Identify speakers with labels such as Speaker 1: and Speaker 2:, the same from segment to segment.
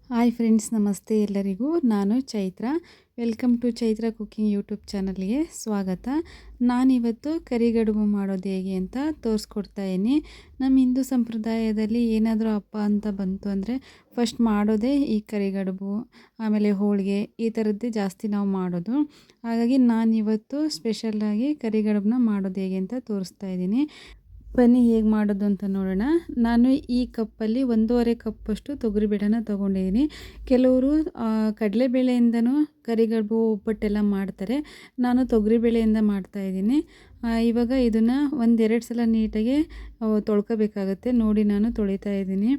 Speaker 1: Hi friends, ನಮಸ್ತೆ ಎಲ್ಲರಿಗೂ. ನಾನು Chaitra. Welcome to Chaitra cooking YouTube ಚಾನಲ್ಗೆ ಸ್ವಾಗತ. ನಾನಿವತ್ತು ಕರಿಗಡುಬು ಮಾಡೋದು ಹೇಗೆ ಅಂತ ತೋರಿಸ್ಕೊಡ್ತಾ ಇದ್ದೀನಿ. ನಮ್ಮ ಹಿಂದೂ ಸಂಪ್ರದಾಯದಲ್ಲಿ ಏನಾದರೂ ಹಬ್ಬ ಅಂತ ಬಂತು ಅಂದರೆ ಫಸ್ಟ್ ಮಾಡೋದೇ ಈ ಕರಿಗಡುಬು, ಆಮೇಲೆ ಹೋಳಿಗೆ, ಈ ಥರದ್ದೇ ಜಾಸ್ತಿ ನಾವು ಮಾಡೋದು. ಹಾಗಾಗಿ ನಾನಿವತ್ತು ಸ್ಪೆಷಲ್ಲಾಗಿ ಕರಿಗಡುಬನ್ನ ಮಾಡೋದು ಹೇಗೆ ಅಂತ ತೋರಿಸ್ತಾ ಇದ್ದೀನಿ. ಬನ್ನಿ ಹೇಗೆ ಮಾಡೋದು ಅಂತ ನೋಡೋಣ. ನಾನು ಈ ಕಪ್ಪಲ್ಲಿ 1.5 ಕಪ್ಪಷ್ಟು ತೊಗರಿಬೇಳೆನ ತೊಗೊಂಡಿದ್ದೀನಿ. ಕೆಲವರು ಕಡಲೆಬೇಳೆಯಿಂದನೂ ಕರಿಗಡುಬು ಒಬ್ಬಟ್ಟೆಲ್ಲ ಮಾಡ್ತಾರೆ. ನಾನು ತೊಗರಿಬೇಳೆಯಿಂದ ಮಾಡ್ತಾಯಿದ್ದೀನಿ. ಇವಾಗ ಇದನ್ನು 1-2 ಸಲ ನೀಟಾಗಿ ತೊಳ್ಕೊಬೇಕಾಗತ್ತೆ. ನೋಡಿ, ನಾನು ತೊಳಿತಾ ಇದ್ದೀನಿ.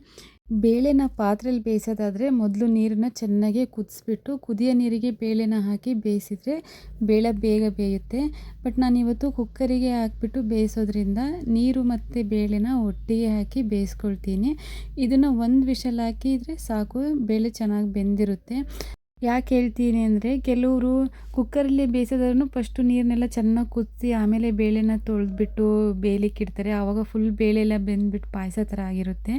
Speaker 1: ಬೇಳೆನ ಪಾತ್ರೆಯಲ್ಲಿ ಬೇಯಿಸೋದಾದರೆ ಮೊದಲು ನೀರನ್ನು ಚೆನ್ನಾಗಿ ಕುದಿಸ್ಬಿಟ್ಟು ಕುದಿಯೋ ನೀರಿಗೆ ಬೇಳೆನ ಹಾಕಿ ಬೇಯಿಸಿದರೆ ಬೇಳೆ ಬೇಗ ಬೇಯುತ್ತೆ. ಬಟ್ ನಾನಿವತ್ತು ಕುಕ್ಕರಿಗೆ ಹಾಕಿಬಿಟ್ಟು ಬೇಯಿಸೋದ್ರಿಂದ ನೀರು ಮತ್ತು ಬೇಳೆನ ಒಟ್ಟಿಗೆ ಹಾಕಿ ಬೇಯಿಸ್ಕೊಳ್ತೀನಿ. ಇದನ್ನು 1 ವಿಷಲ್ ಹಾಕಿದರೆ ಸಾಕು, ಬೇಳೆ ಚೆನ್ನಾಗಿ ಬೆಂದಿರುತ್ತೆ. ಯಾಕೆ ಹೇಳ್ತೀನಿ ಅಂದರೆ, ಕೆಲವರು ಕುಕ್ಕರಲ್ಲಿ ಬೇಯಿಸೋದ್ರೂ ಫಸ್ಟು ನೀರನ್ನೆಲ್ಲ ಚೆನ್ನಾಗಿ ಕುದಿಸಿ ಆಮೇಲೆ ಬೇಳೆನ ತೊಳೆದ್ಬಿಟ್ಟು ಬೇಯಲಿಕ್ಕಿಡ್ತಾರೆ. ಆವಾಗ ಫುಲ್ ಬೇಳೆ ಎಲ್ಲ ಬೆಂದ್ಬಿಟ್ಟು ಪಾಯಸ ಥರ ಆಗಿರುತ್ತೆ.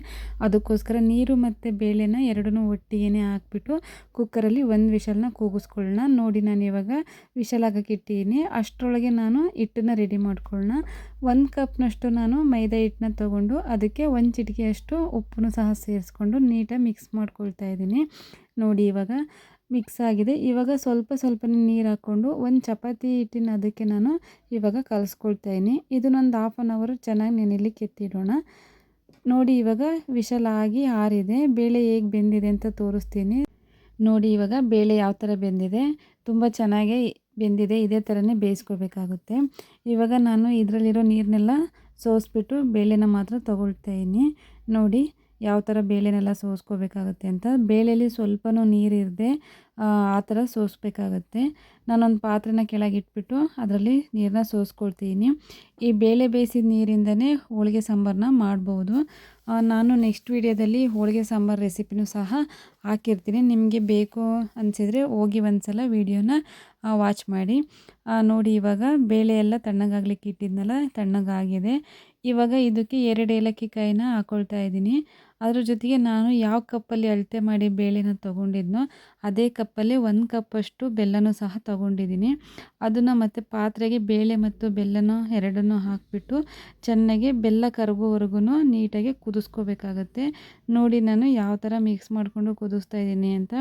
Speaker 1: ಅದಕ್ಕೋಸ್ಕರ ನೀರು ಮತ್ತು ಬೇಳೆನ ಎರಡನ್ನೂ ಒಟ್ಟಿಗೆ ಹಾಕ್ಬಿಟ್ಟು ಕುಕ್ಕರಲ್ಲಿ 1 ವಿಷಲ್ನ ಕೂಗಿಸ್ಕೊಳ್ಳೋಣ. ನೋಡಿ, ನಾನು ಇವಾಗ ವಿಷಲ್ ಹಾಕಕ್ಕೆ ಇಟ್ಟಿದ್ದೀನಿ. ಅಷ್ಟರೊಳಗೆ ನಾನು ಹಿಟ್ಟನ್ನು ರೆಡಿ ಮಾಡ್ಕೊಳ್ಳೋಣ. 1 ಕಪ್ನಷ್ಟು ನಾನು ಮೈದಾ ಹಿಟ್ಟನ್ನ ತೊಗೊಂಡು ಅದಕ್ಕೆ 1 ಚಿಟಿಕೆಯಷ್ಟು ಉಪ್ಪನ್ನು ಸಹ ಸೇರಿಸ್ಕೊಂಡು ನೀಟಾಗಿ ಮಿಕ್ಸ್ ಮಾಡ್ಕೊಳ್ತಾ ಇದ್ದೀನಿ. ನೋಡಿ, ಇವಾಗ ಮಿಕ್ಸ್ ಆಗಿದೆ. ಇವಾಗ ಸ್ವಲ್ಪನೇ ನೀರು ಹಾಕ್ಕೊಂಡು 1 ಚಪಾತಿ ಹಿಟ್ಟಿನ ಅದಕ್ಕೆ ನಾನು ಇವಾಗ ಕಲಿಸ್ಕೊಳ್ತಾ ಇದ್ದೀನಿ. ಇದನ್ನೊಂದು 1/2 ಅವರ್ ಚೆನ್ನಾಗಿ ನೆನೆಲಿಕ್ಕೆ ಎತ್ತಿಡೋಣ. ನೋಡಿ, ಇವಾಗ ವಿಷಲ್ ಆಗಿ ಆರಿದೆ. ಬೇಳೆ ಹೇಗೆ ಬೆಂದಿದೆ ಅಂತ ತೋರಿಸ್ತೀನಿ. ನೋಡಿ, ಇವಾಗ ಬೇಳೆ ಯಾವ ಥರ ಬೆಂದಿದೆ, ತುಂಬ ಚೆನ್ನಾಗೇ ಬೆಂದಿದೆ. ಇದೇ ಥರನೇ ಬೇಯಿಸ್ಕೋಬೇಕಾಗುತ್ತೆ. ಇವಾಗ ನಾನು ಇದರಲ್ಲಿರೋ ನೀರನ್ನೆಲ್ಲ ಸೋಸಿಬಿಟ್ಟು ಬೇಳೆನ ಮಾತ್ರ ತೊಗೊಳ್ತಾ ಇದ್ದೀನಿ. ನೋಡಿ ಯಾವ ಥರ ಬೇಳೆನೆಲ್ಲ ಸೋಸ್ಕೋಬೇಕಾಗುತ್ತೆ ಅಂತ. ಬೇಳೆಯಲ್ಲಿ ಸ್ವಲ್ಪನೂ ನೀರಿರದೆ ಆ ಥರ ಸೋಸಬೇಕಾಗತ್ತೆ. ನಾನೊಂದು ಪಾತ್ರೆನ ಕೆಳಗಿಟ್ಬಿಟ್ಟು ಅದರಲ್ಲಿ ನೀರನ್ನ ಸೋಸ್ಕೊಳ್ತೀನಿ. ಈ ಬೇಳೆ ಬೇಯಿಸಿದ ನೀರಿಂದನೇ ಹೋಳಿಗೆ ಸಾಂಬಾರನ್ನ ಮಾಡ್ಬೋದು. ನಾನು ನೆಕ್ಸ್ಟ್ ವೀಡಿಯೋದಲ್ಲಿ ಹೋಳಿಗೆ ಸಾಂಬಾರು ರೆಸಿಪಿನೂ ಸಹ ಹಾಕಿರ್ತೀನಿ. ನಿಮಗೆ ಬೇಕು ಅನಿಸಿದರೆ ಹೋಗಿ ಒಂದು ಸಲ ವೀಡಿಯೋನ ವಾಚ್ ಮಾಡಿ. ನೋಡಿ, ಇವಾಗ ಬೇಳೆ ಎಲ್ಲ ತಣ್ಣಗಾಗ್ಲಿಕ್ಕೆ ಇಟ್ಟಿದ್ನಲ್ಲ, ತಣ್ಣಗಾಗಿದೆ. ಇವಾಗ ಇದಕ್ಕೆ 2 ಏಲಕ್ಕಿ ಕಾಯಿನ ಹಾಕ್ಕೊಳ್ತಾ ಇದ್ದೀನಿ. ಅದ್ರ ಜೊತೆಗೆ ನಾನು ಯಾವ ಕಪ್ಪಲ್ಲಿ ಅಳತೆ ಮಾಡಿ ಬೇಳೆನ ತೊಗೊಂಡಿದ್ನೋ ಅದೇ ಕಪ್ಪಲ್ಲಿ 1 ಕಪ್ಪಷ್ಟು ಬೆಲ್ಲನೂ ಸಹ ತೊಗೊಂಡಿದ್ದೀನಿ. ಅದನ್ನು ಮತ್ತು ಪಾತ್ರೆಗೆ ಬೇಳೆ ಮತ್ತು ಬೆಲ್ಲನ ಎರಡನ್ನೂ ಹಾಕಿಬಿಟ್ಟು ಚೆನ್ನಾಗಿ ಬೆಲ್ಲ ಕರಗೋವರೆಗೂ ನೀಟಾಗಿ ಕುದಿಸ್ಕೋಬೇಕಾಗತ್ತೆ. ನೋಡಿ, ನಾನು ಯಾವ ಥರ ಮಿಕ್ಸ್ ಮಾಡಿಕೊಂಡು ಕುದಿಸ್ತಾ ಇದ್ದೀನಿ ಅಂತ.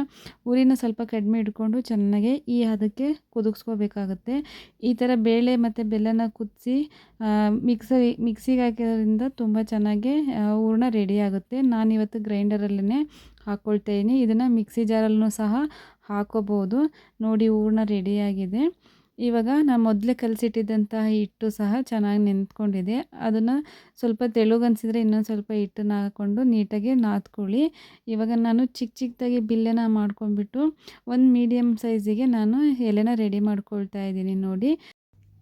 Speaker 1: ಉರಿನ ಸ್ವಲ್ಪ ಕಡಿಮೆ ಇಟ್ಕೊಂಡು ಚೆನ್ನಾಗಿ ಈ ಹದಕ್ಕೆ ಕುದಿಸ್ಕೋಬೇಕಾಗತ್ತೆ. ಈ ಥರ ಬೇಳೆ ಮತ್ತು ಬೆಲ್ಲನ ಕುದಿಸಿ ಮಿಕ್ಸಿಗೆ ಹಾಕೋದ್ರಿಂದ ತುಂಬ ಚೆನ್ನಾಗಿ ಹೂರಣ ರೆಡಿ ಆಗುತ್ತೆ. ನಾನಿವತ್ತು ಗ್ರೈಂಡರಲ್ಲೇ ಹಾಕ್ಕೊಳ್ತಾ ಇದ್ದೀನಿ. ಇದನ್ನು ಮಿಕ್ಸಿ ಜಾರಲ್ಲೂ ಸಹ ಹಾಕೋಬೋದು. ನೋಡಿ, ಹೂರಣ ರೆಡಿಯಾಗಿದೆ. ಇವಾಗ ನಾನು ಮೊದಲೇ ಕಲಸಿಟ್ಟಿದ್ದಂತಹ ಹಿಟ್ಟು ಸಹ ಚೆನ್ನಾಗಿ ನೆಂದ್ಕೊಂಡಿದೆ. ಅದನ್ನು ಸ್ವಲ್ಪ ತೆಳುಗನ್ಸಿದ್ರೆ ಇನ್ನೊಂದು ಸ್ವಲ್ಪ ಹಿಟ್ಟನ್ನು ಹಾಕ್ಕೊಂಡು ನೀಟಾಗಿ ನಾದ್ಕೊಳ್ಳಿ. ಇವಾಗ ನಾನು ಚಿಕ್ಕದಾಗಿ ಬಿಲ್ಲೆನ ಮಾಡ್ಕೊಂಡ್ಬಿಟ್ಟು 1 ಮೀಡಿಯಮ್ ಸೈಜಿಗೆ ನಾನು ಎಲೆನ ರೆಡಿ ಮಾಡ್ಕೊಳ್ತಾ ಇದ್ದೀನಿ. ನೋಡಿ,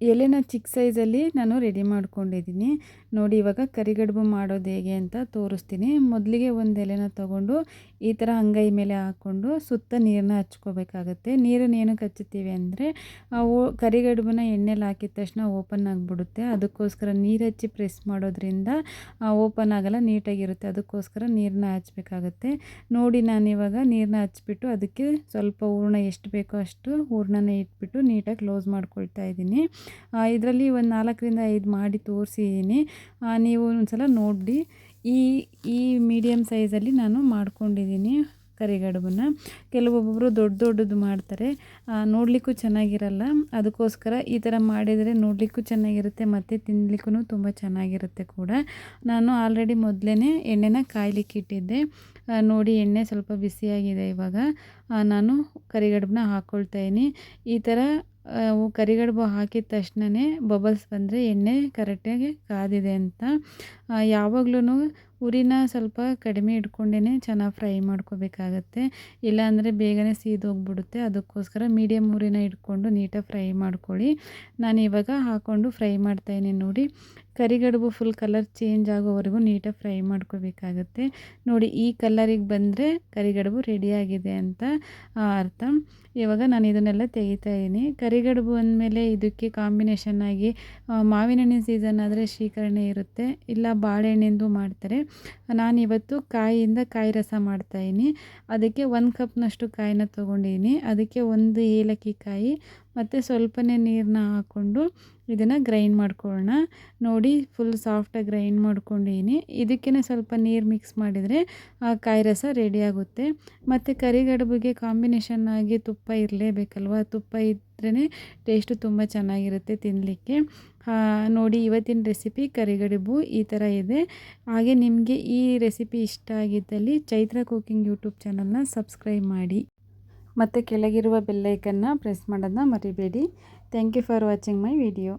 Speaker 1: ಎಲೆನ ಚಿಕ್ಕ ಸೈಜಲ್ಲಿ ನಾನು ರೆಡಿ ಮಾಡ್ಕೊಂಡಿದ್ದೀನಿ. ನೋಡಿ, ಇವಾಗ ಕರಿಗಡುಬು ಮಾಡೋದು ಹೇಗೆ ಅಂತ ತೋರಿಸ್ತೀನಿ. ಮೊದಲಿಗೆ 1 ಎಲೆನ ತೊಗೊಂಡು ಈ ಥರ ಅಂಗೈ ಮೇಲೆ ಹಾಕ್ಕೊಂಡು ಸುತ್ತ ನೀರನ್ನ ಹಚ್ಕೋಬೇಕಾಗತ್ತೆ. ನೀರನ್ನು ಏನಕ್ಕೆ ಹಚ್ಚುತ್ತೀವಿ ಅಂದರೆ, ಕರಿಗಡುಬನ್ನ ಎಣ್ಣೆಲಿ ಹಾಕಿದ ತಕ್ಷಣ ಓಪನ್ ಆಗಿಬಿಡುತ್ತೆ. ಅದಕ್ಕೋಸ್ಕರ ನೀರು ಹಚ್ಚಿ ಪ್ರೆಸ್ ಮಾಡೋದ್ರಿಂದ ಓಪನ್ ಆಗೋಲ್ಲ, ನೀಟಾಗಿರುತ್ತೆ. ಅದಕ್ಕೋಸ್ಕರ ನೀರನ್ನ ಹಚ್ಚಬೇಕಾಗತ್ತೆ. ನೋಡಿ, ನಾನಿವಾಗ ನೀರನ್ನ ಹಚ್ಬಿಟ್ಟು ಅದಕ್ಕೆ ಸ್ವಲ್ಪ ಹೂರಣ ಎಷ್ಟು ಬೇಕೋ ಅಷ್ಟು ಹೂರಣನ ಇಟ್ಬಿಟ್ಟು ನೀಟಾಗಿ ಕ್ಲೋಸ್ ಮಾಡ್ಕೊಳ್ತಾ ಇದ್ದೀನಿ. ಇದರಲ್ಲಿ ಒಂದು 4-5 ಮಾಡಿ ತೋರಿಸಿದ್ದೀನಿ. ನೀವು ಒಂದ್ಸಲ ನೋಡಿ. ಈ ಮೀಡಿಯಮ್ ಸೈಜಲ್ಲಿ ನಾನು ಮಾಡ್ಕೊಂಡಿದ್ದೀನಿ ಕರಿಗಡುಬನ್ನ. ಕೆಲವೊಬ್ಬೊಬ್ಬರು ದೊಡ್ಡದು ಮಾಡ್ತಾರೆ, ನೋಡಲಿಕ್ಕೂ ಚೆನ್ನಾಗಿರಲ್ಲ. ಅದಕ್ಕೋಸ್ಕರ ಈ ಥರ ಮಾಡಿದರೆ ನೋಡಲಿಕ್ಕೂ ಚೆನ್ನಾಗಿರುತ್ತೆ ಮತ್ತು ತಿನ್ನಲಿಕ್ಕೂ ತುಂಬ ಚೆನ್ನಾಗಿರುತ್ತೆ ಕೂಡ. ನಾನು ಆಲ್ರೆಡಿ ಮೊದಲೇ ಎಣ್ಣೆನ ಕಾಯ್ಲಿಕ್ಕೆ ಇಟ್ಟಿದ್ದೆ. ನೋಡಿ, ಎಣ್ಣೆ ಸ್ವಲ್ಪ ಬಿಸಿಯಾಗಿದೆ. ಇವಾಗ ನಾನು ಕರಿಗಡುಬನ್ನ ಹಾಕ್ಕೊಳ್ತಾ ಇದ್ದೀನಿ. ಈ ಥರ ಕರಿಗಡುಬು ಹಾಕಿದ ತಕ್ಷಣವೇ ಬಬಲ್ಸ್ ಬಂದರೆ ಎಣ್ಣೆ ಕರೆಕ್ಟಾಗಿ ಕಾದಿದೆ ಅಂತ. ಯಾವಾಗ್ಲೂ ಉರಿನ ಸ್ವಲ್ಪ ಕಡಿಮೆ ಇಟ್ಕೊಂಡೇ ಚೆನ್ನಾಗಿ ಫ್ರೈ ಮಾಡ್ಕೋಬೇಕಾಗತ್ತೆ. ಇಲ್ಲಾಂದರೆ ಬೇಗನೆ ಸೀದೋಗ್ಬಿಡುತ್ತೆ. ಅದಕ್ಕೋಸ್ಕರ ಮೀಡಿಯಮ್ ಉರಿನ ಇಟ್ಕೊಂಡು ನೀಟಾಗಿ ಫ್ರೈ ಮಾಡ್ಕೊಳ್ಳಿ. ನಾನು ಇವಾಗ ಹಾಕ್ಕೊಂಡು ಫ್ರೈ ಮಾಡ್ತಾಯಿದ್ದೀನಿ. ನೋಡಿ, ಕರಿಗಡುಬು ಫುಲ್ ಕಲರ್ ಚೇಂಜ್ ಆಗೋವರೆಗೂ ನೀಟಾಗಿ ಫ್ರೈ ಮಾಡ್ಕೋಬೇಕಾಗತ್ತೆ. ನೋಡಿ ಈ ಕಲರಿಗೆ ಬಂದರೆ ಕರಿಗಡುಬು ರೆಡಿಯಾಗಿದೆ ಅಂತ ಅರ್ಥ. ಇವಾಗ ನಾನು ಇದನ್ನೆಲ್ಲ ತೆಗಿತಾ ಇದ್ದೀನಿ. ಕರಿಗಡುಬು ಅಂದಮೇಲೆ ಇದಕ್ಕೆ ಕಾಂಬಿನೇಷನ್ ಆಗಿ ಮಾವಿನ ಹಣ್ಣಿನ ಸೀಸನ್ ಆದರೆ ಶ್ರೀಕರಣೆ ಇರುತ್ತೆ, ಇಲ್ಲ ಬಾಳೆಹಣ್ಣಿಂದು ಮಾಡ್ತಾರೆ. ನಾನಿವತ್ತು ಕಾಯಿಯಿಂದ ಕಾಯಿ ರಸ ಮಾಡ್ತಾಯಿದ್ದೀನಿ. ಅದಕ್ಕೆ 1 ಕಪ್ನಷ್ಟು ಕಾಯಿನ ತೊಗೊಂಡಿದ್ದೀನಿ. ಅದಕ್ಕೆ 1 ಏಲಕ್ಕಿ ಕಾಯಿ ಮತ್ತು ಸ್ವಲ್ಪನೇ ನೀರನ್ನ ಹಾಕ್ಕೊಂಡು ಇದನ್ನು ಗ್ರೈಂಡ್ ಮಾಡ್ಕೊಳ್ಳೋಣ. ನೋಡಿ ಫುಲ್ ಸಾಫ್ಟಾಗಿ ಗ್ರೈಂಡ್ ಮಾಡ್ಕೊಂಡಿದ್ದೀನಿ. ಇದಕ್ಕೇ ಸ್ವಲ್ಪ ನೀರು ಮಿಕ್ಸ್ ಮಾಡಿದರೆ ಕಾಯಿ ರಸ ರೆಡಿಯಾಗುತ್ತೆ. ಮತ್ತು ಕರಿಗಡುಬಿಗೆ ಕಾಂಬಿನೇಷನ್ ಆಗಿ ತುಪ್ಪ ಇರಲೇಬೇಕಲ್ವ, ತುಪ್ಪ ಇದ್ರೇ ಟೇಸ್ಟು ತುಂಬ ಚೆನ್ನಾಗಿರುತ್ತೆ ತಿನ್ನಲಿಕ್ಕೆ. ನೋಡಿ ಇವತ್ತಿನ ರೆಸಿಪಿ ಕರಿಗಡುಬು ಈ ಥರ ಇದೆ. ಹಾಗೆ ನಿಮಗೆ ಈ ರೆಸಿಪಿ ಇಷ್ಟ ಆಗಿದ್ದಲ್ಲಿ ಚೈತ್ರ ಕುಕಿಂಗ್ ಯೂಟ್ಯೂಬ್ ಚಾನಲ್ನ ಸಬ್ಸ್ಕ್ರೈಬ್ ಮಾಡಿ ಮತ್ತು ಕೆಳಗಿರುವ ಬೆಲ್ಲೈಕನ್ನ ಪ್ರೆಸ್ ಮಾಡೋದನ್ನ ಮರಿಬೇಡಿ. Thank you for watching my video.